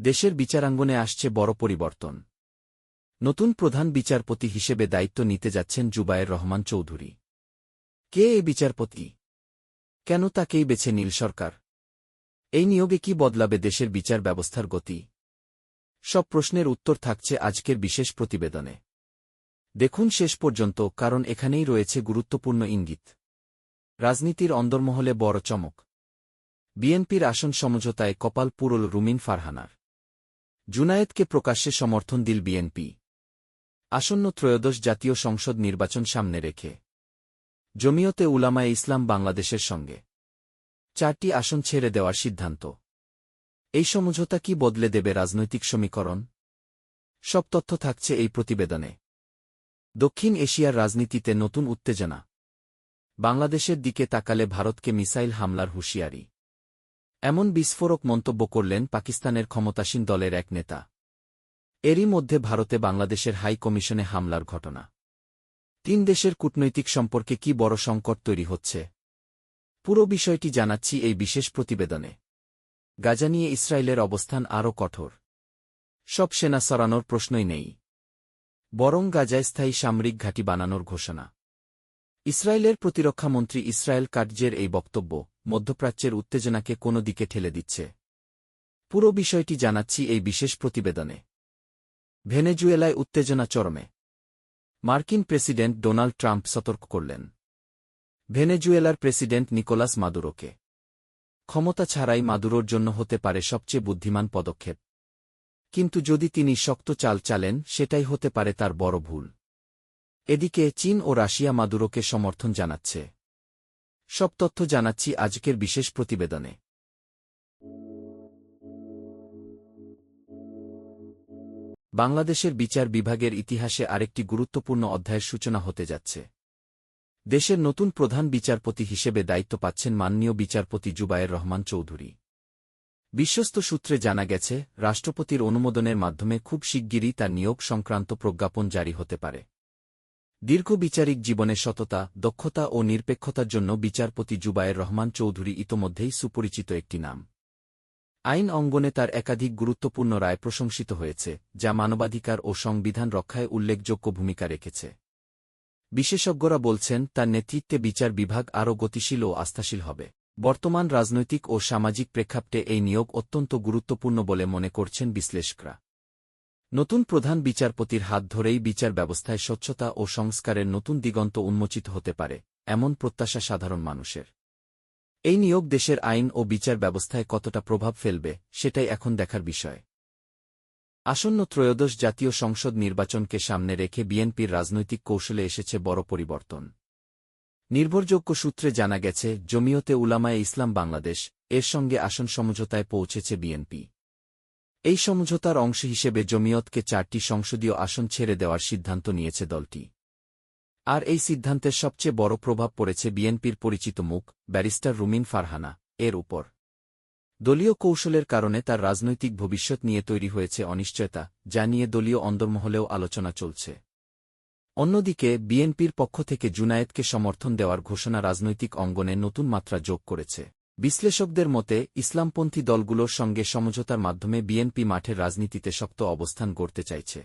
দেশের বিচারাঙ্গনে আসছে বড় পরিবর্তন। নতুন প্রধান বিচারপতি হিসেবে দায়িত্ব নিতে যাচ্ছেন জুবায়ের রহমান চৌধুরী। কে এ বিচারপতি? কেন তাকেই বেছে নিল সরকার? এই নিয়োগে কি বদলাবে দেশের বিচার ব্যবস্থার গতি? সব প্রশ্নের উত্তর থাকছে আজকের বিশেষ প্রতিবেদনে। দেখুন শেষ পর্যন্ত, কারণ এখানেই রয়েছে গুরুত্বপূর্ণ ইঙ্গিত। রাজনীতির অন্দরমহলে বড় চমক। বিএনপির আসন সমঝোতায় কপাল পুরল রুমিন ফারহানার। জুনায়েদকে প্রকাশ্যে সমর্থন দিল বিএনপি। আসন্ন ত্রয়োদশ জাতীয় সংসদ নির্বাচন সামনে রেখে জমিয়তে উলামায়ে ইসলাম বাংলাদেশের সঙ্গে 4টি আসন ছেড়ে দেওয়ার সিদ্ধান্ত। এই সমঝোতা কি বদলে দেবে রাজনৈতিক সমীকরণ? সব তথ্য থাকছে এই প্রতিবেদনে। দক্ষিণ এশিয়ার রাজনীতিতে নতুন উত্তেজনা। বাংলাদেশের দিকে তাকালে ভারতকে মিসাইল হামলার হুঁশিয়ারি। এমন বিস্ফোরক মন্তব্য করলেন পাকিস্তানের ক্ষমতাসীন দলের এক নেতা। এরই মধ্যে ভারতে বাংলাদেশের হাই কমিশনে হামলার ঘটনা। 3 দেশের কূটনৈতিক সম্পর্কে কি বড় সংকট তৈরি হচ্ছে? পুরো বিষয়টি জানাচ্ছি এই বিশেষ প্রতিবেদনে। গাজা নিয়ে ইসরায়েলের অবস্থান আরও কঠোর। সব সেনা সরানোর প্রশ্নই নেই, বরং গাজায় স্থায়ী সামরিক ঘাঁটি বানানোর ঘোষণা। ইসরায়েলের প্রতিরক্ষামন্ত্রী ইসরায়েল কাটজের এই বক্তব্য মধ্যপ্রাচ্যের উত্তেজনাকে কোনো দিকে ঠেলে দিচ্ছে। পুরো বিষয়টি জানাচ্ছি এই বিশেষ প্রতিবেদনে। ভেনেজুয়েলায় উত্তেজনা চরমে। মার্কিন প্রেসিডেন্ট ডোনাল্ড ট্রাম্প সতর্ক করলেন ভেনেজুয়েলার প্রেসিডেন্ট নিকোলাস মাদুরোকে। ক্ষমতা ছাড়াই মাদুরোর জন্য হতে পারে সবচেয়ে বুদ্ধিমান পদক্ষেপ, কিন্তু যদি তিনি শক্ত চাল চালেন সেটাই হতে পারে তার বড় ভুল। এদিকে চীন ও রাশিয়া মাদুরোকে সমর্থন জানাচ্ছে। সব তথ্য জানাচ্ছি আজকের বিশেষ প্রতিবেদনে। বাংলাদেশের বিচার বিভাগের ইতিহাসে আরেকটি গুরুত্বপূর্ণ অধ্যায়ের সূচনা হতে যাচ্ছে। দেশের নতুন প্রধান বিচারপতি হিসেবে দায়িত্ব পাচ্ছেন মাননীয় বিচারপতি জুবায়ের রহমান চৌধুরী। বিশ্বস্ত সূত্রে জানা গেছে, রাষ্ট্রপতির অনুমোদনের মাধ্যমে খুব শিগগিরই তার নিয়োগ সংক্রান্ত প্রজ্ঞাপন জারি হতে পারে। দীর্ঘ বিচারিক জীবনে সততা, দক্ষতা ও নিরপেক্ষতার জন্য বিচারপতি জুবায়ের রহমান চৌধুরী ইতোমধ্যেই সুপরিচিত একটি নাম। আইন অঙ্গনে তার একাধিক গুরুত্বপূর্ণ রায় প্রশংসিত হয়েছে, যা মানবাধিকার ও সংবিধান রক্ষায় উল্লেখযোগ্য ভূমিকা রেখেছে। বিশেষজ্ঞরা বলছেন, তার নেতৃত্বে বিচার বিভাগ আরও গতিশীল ও আস্থাশীল হবে। বর্তমান রাজনৈতিক ও সামাজিক প্রেক্ষাপটে এই নিয়োগ অত্যন্ত গুরুত্বপূর্ণ বলে মনে করছেন বিশ্লেষকরা। নতুন প্রধান বিচারপতির হাত ধরেই বিচার ব্যবস্থায় স্বচ্ছতা ও সংস্কারের নতুন দিগন্ত উন্মোচিত হতে পারে, এমন প্রত্যাশা সাধারণ মানুষের। এই নিয়োগ দেশের আইন ও বিচার ব্যবস্থায় কতটা প্রভাব ফেলবে, সেটাই এখন দেখার বিষয়। আসন্ন ত্রয়োদশ জাতীয় সংসদ নির্বাচনকে সামনে রেখে বিএনপির রাজনৈতিক কৌশলে এসেছে বড় পরিবর্তন। নির্ভরযোগ্য সূত্রে জানা গেছে, জমিয়তে উলামায়ে ইসলাম বাংলাদেশ এর সঙ্গে আসন সমঝোতায় পৌঁছেছে বিএনপি। এই সমঝোতার অংশ হিসেবে জমিয়তকে 4টি সংসদীয় আসন ছেড়ে দেওয়ার সিদ্ধান্ত নিয়েছে দলটি। আর এই সিদ্ধান্তের সবচেয়ে বড় প্রভাব পড়েছে বিএনপির পরিচিত মুখ ব্যারিস্টার রুমিন ফারহানা এর উপর। দলীয় কৌশলের কারণে তার রাজনৈতিক ভবিষ্যৎ নিয়ে তৈরি হয়েছে অনিশ্চয়তা, যা নিয়ে দলীয় অন্দরমহলেও আলোচনা চলছে। অন্যদিকে বিএনপির পক্ষ থেকে জুনায়েদকে সমর্থন দেওয়ার ঘোষণা রাজনৈতিক অঙ্গনে নতুন মাত্রা যোগ করেছে। বিশ্লেষকদের মতে, ইসলামপন্থী দলগুলোর সঙ্গে সমঝোতার মাধ্যমে বিএনপি মাঠের রাজনীতিতে শক্ত অবস্থান গড়তে চাইছে।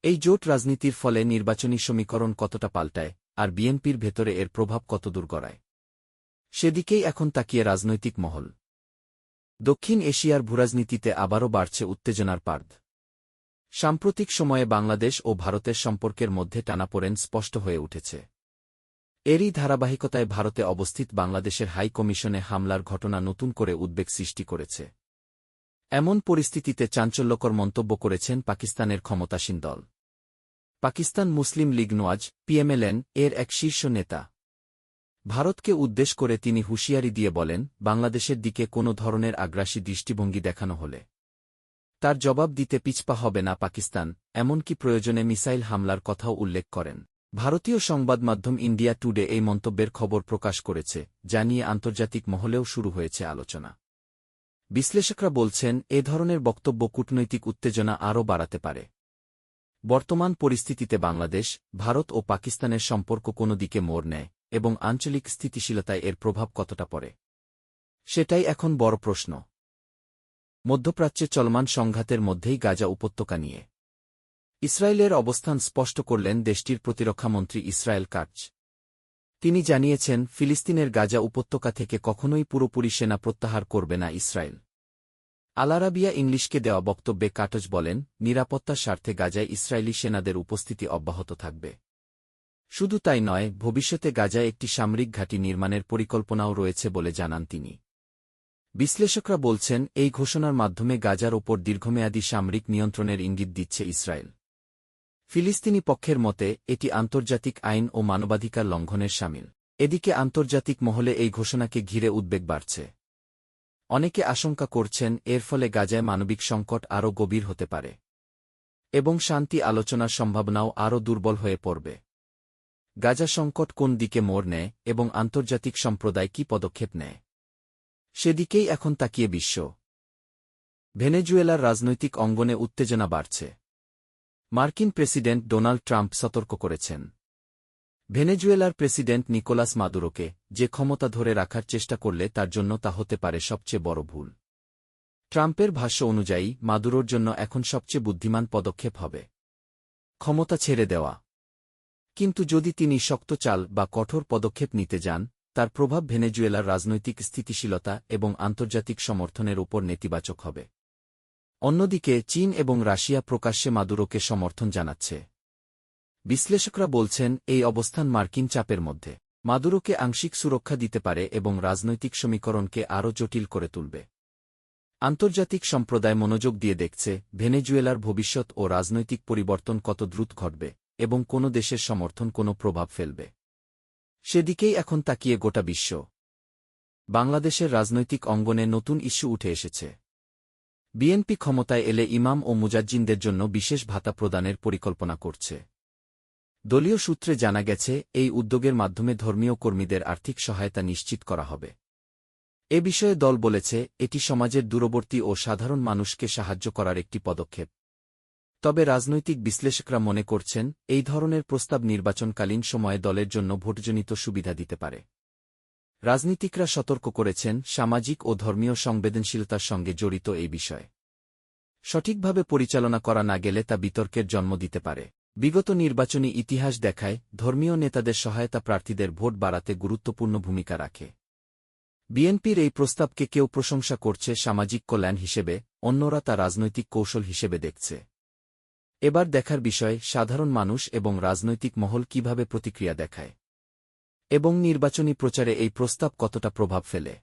এই জোট রাজনীতির ফলে নির্বাচনী সমীকরণ কতটা পাল্টায়, আর বিএনপির ভেতরে এর প্রভাব কতদূর গড়ায়, সেদিকেই এখন তাকিয়ে রাজনৈতিক মহল। দক্ষিণ এশিয়ার ভূরাজনীতিতে আবারও বাড়ছে উত্তেজনার পার্দ। সাম্প্রতিক সময়ে বাংলাদেশ ও ভারতের সম্পর্কের মধ্যে টানাপোড়েন স্পষ্ট হয়ে উঠেছে। এরই ধারাবাহিকতায় ভারতে অবস্থিত বাংলাদেশের হাই কমিশনে হামলার ঘটনা নতুন করে উদ্বেগ সৃষ্টি করেছে। এমন পরিস্থিতিতে চাঞ্চল্যকর মন্তব্য করেছেন পাকিস্তানের ক্ষমতাসীন দল পাকিস্তান মুসলিম লীগ নওয়াজ পিএমএলএন এর এক শীর্ষ নেতা। ভারতকে উদ্দেশ করে তিনি হুঁশিয়ারি দিয়ে বলেন, বাংলাদেশের দিকে কোনো ধরনের আগ্রাসী দৃষ্টিভঙ্গি দেখানো হলে তার জবাব দিতে পিছপা হবে না পাকিস্তান, এমনকি প্রয়োজনে মিসাইল হামলার কথাও উল্লেখ করেন। ভারতীয় সংবাদমাধ্যম ইন্ডিয়া টুডে এই মন্তব্যের খবর প্রকাশ করেছে, যা নিয়ে আন্তর্জাতিক মহলেও শুরু হয়েছে আলোচনা। বিশ্লেষকরা বলছেন, এ ধরনের বক্তব্য কূটনৈতিক উত্তেজনা আরও বাড়াতে পারে। বর্তমান পরিস্থিতিতে বাংলাদেশ, ভারত ও পাকিস্তানের সম্পর্ক কোনো দিকে মোড় নেয়, এবং আঞ্চলিক স্থিতিশীলতায় এর প্রভাব কতটা পড়ে, সেটাই এখন বড় প্রশ্ন। মধ্যপ্রাচ্যে চলমান সংঘাতের মধ্যেই গাজা উপত্যকা নিয়ে ইসরায়েলের অবস্থান স্পষ্ট করলেন দেশটির প্রতিরক্ষামন্ত্রী ইসরায়েল কাটজ। তিনি জানিয়েছেন, ফিলিস্তিনের গাজা উপত্যকা থেকে কখনোই পুরোপুরি সেনা প্রত্যাহার করবে না ইসরায়েল। আল আরাবিয়া ইংলিশকে দেওয়া বক্তব্যে কাটজ বলেন, নিরাপত্তার স্বার্থে গাজায় ইসরায়েলি সেনাদের উপস্থিতি অব্যাহত থাকবে। শুধু তাই নয়, ভবিষ্যতে গাজায় একটি সামরিক ঘাঁটি নির্মাণের পরিকল্পনাও রয়েছে বলে জানান তিনি। বিশ্লেষকরা বলছেন, এই ঘোষণার মাধ্যমে গাজার ওপর দীর্ঘমেয়াদী সামরিক নিয়ন্ত্রণের ইঙ্গিত দিচ্ছে ইসরায়েল। ফিলিস্তিনি পক্ষের মতে এটি আন্তর্জাতিক আইন ও মানবাধিকার লঙ্ঘনের শামিল। এদিকে আন্তর্জাতিক মহলে এই ঘোষণাকে ঘিরে উদ্বেগ বাড়ছে। অনেকে আশঙ্কা করছেন, এর ফলে গাজায় মানবিক সংকট আরও গভীর হতে পারে এবং শান্তি আলোচনার সম্ভাবনাও আরও দুর্বল হয়ে পড়বে। গাজা সংকট কোন দিকে মোড় নেয় এবং আন্তর্জাতিক সম্প্রদায় কী পদক্ষেপ নেয়, সেদিকেই এখন তাকিয়ে বিশ্ব। ভেনেজুয়েলার রাজনৈতিক অঙ্গনে উত্তেজনা বাড়ছে। মার্কিন প্রেসিডেন্ট ডোনাল্ড ট্রাম্প সতর্ক করেছেন, ভেনেজুয়েলার প্রেসিডেন্ট নিকোলাস মাদুরোকে যে ক্ষমতা ধরে রাখার চেষ্টা করলে তার জন্য তা হতে পারে সবচেয়ে বড় ভুল। ট্রাম্পের ভাষ্য অনুযায়ী মাদুরোর জন্য এখন সবচেয়ে বুদ্ধিমান পদক্ষেপ হবে ক্ষমতা ছেড়ে দেওয়া। কিন্তু যদি তিনি শক্ত চাল বা কঠোর পদক্ষেপ নিতে যান, তার প্রভাব ভেনেজুয়েলার রাজনৈতিক স্থিতিশীলতা এবং আন্তর্জাতিক সমর্থনের উপর নেতিবাচক হবে। অন্যদিকে চীন এবং রাশিয়া প্রকাশ্যে মাদুরোকে সমর্থন জানাচ্ছে। বিশ্লেষকরা বলছেন, এই অবস্থান মার্কিন চাপের মধ্যে মাদুরোকে আংশিক সুরক্ষা দিতে পারে এবং রাজনৈতিক সমীকরণকে আরও জটিল করে তুলবে। আন্তর্জাতিক সম্প্রদায় মনোযোগ দিয়ে দেখছে ভেনেজুয়েলার ভবিষ্যৎ ও রাজনৈতিক পরিবর্তন কত দ্রুত ঘটবে এবং কোন দেশের সমর্থন কোনো প্রভাব ফেলবে, সেদিকেই এখন তাকিয়ে গোটা বিশ্ব। বাংলাদেশের রাজনৈতিক অঙ্গনে নতুন ইস্যু উঠে এসেছে। বিএনপি ক্ষমতায় এলে ইমাম ও মুজাজ্জিনদের জন্য বিশেষ ভাতা প্রদানের পরিকল্পনা করছে। দলীয় সূত্রে জানা গেছে, এই উদ্যোগের মাধ্যমে ধর্মীয় কর্মীদের আর্থিক সহায়তা নিশ্চিত করা হবে। এ বিষয়ে দল বলেছে, এটি সমাজের দূরবর্তী ও সাধারণ মানুষকে সাহায্য করার একটি পদক্ষেপ। তবে রাজনৈতিক বিশ্লেষকরা মনে করছেন, এই ধরনের প্রস্তাব নির্বাচনকালীন সময়ে দলের জন্য ভোটজনিত সুবিধা দিতে পারে। রাজনীতিকরা সতর্ক করেছেন, সামাজিক ও ধর্মীয় সংবেদনশীলতার সঙ্গে জড়িত এই বিষয় সঠিকভাবে পরিচালনা করা না গেলে তা বিতর্কের জন্ম দিতে পারে। বিগত নির্বাচনী ইতিহাস দেখায়, ধর্মীয় নেতাদের সহায়তা প্রার্থীদের ভোট বাড়াতে গুরুত্বপূর্ণ ভূমিকা রাখে। বিএনপির এই প্রস্তাবকে কেউ প্রশংসা করছে সামাজিক কল্যাণ হিসেবে, অন্যরা তা রাজনৈতিক কৌশল হিসেবে দেখছে। এবার দেখার বিষয়, সাধারণ মানুষ এবং রাজনৈতিক মহল কিভাবে প্রতিক্রিয়া দেখায় এবং নির্বাচনী প্রচারে এই প্রস্তাব কতটা প্রভাব ফেলে।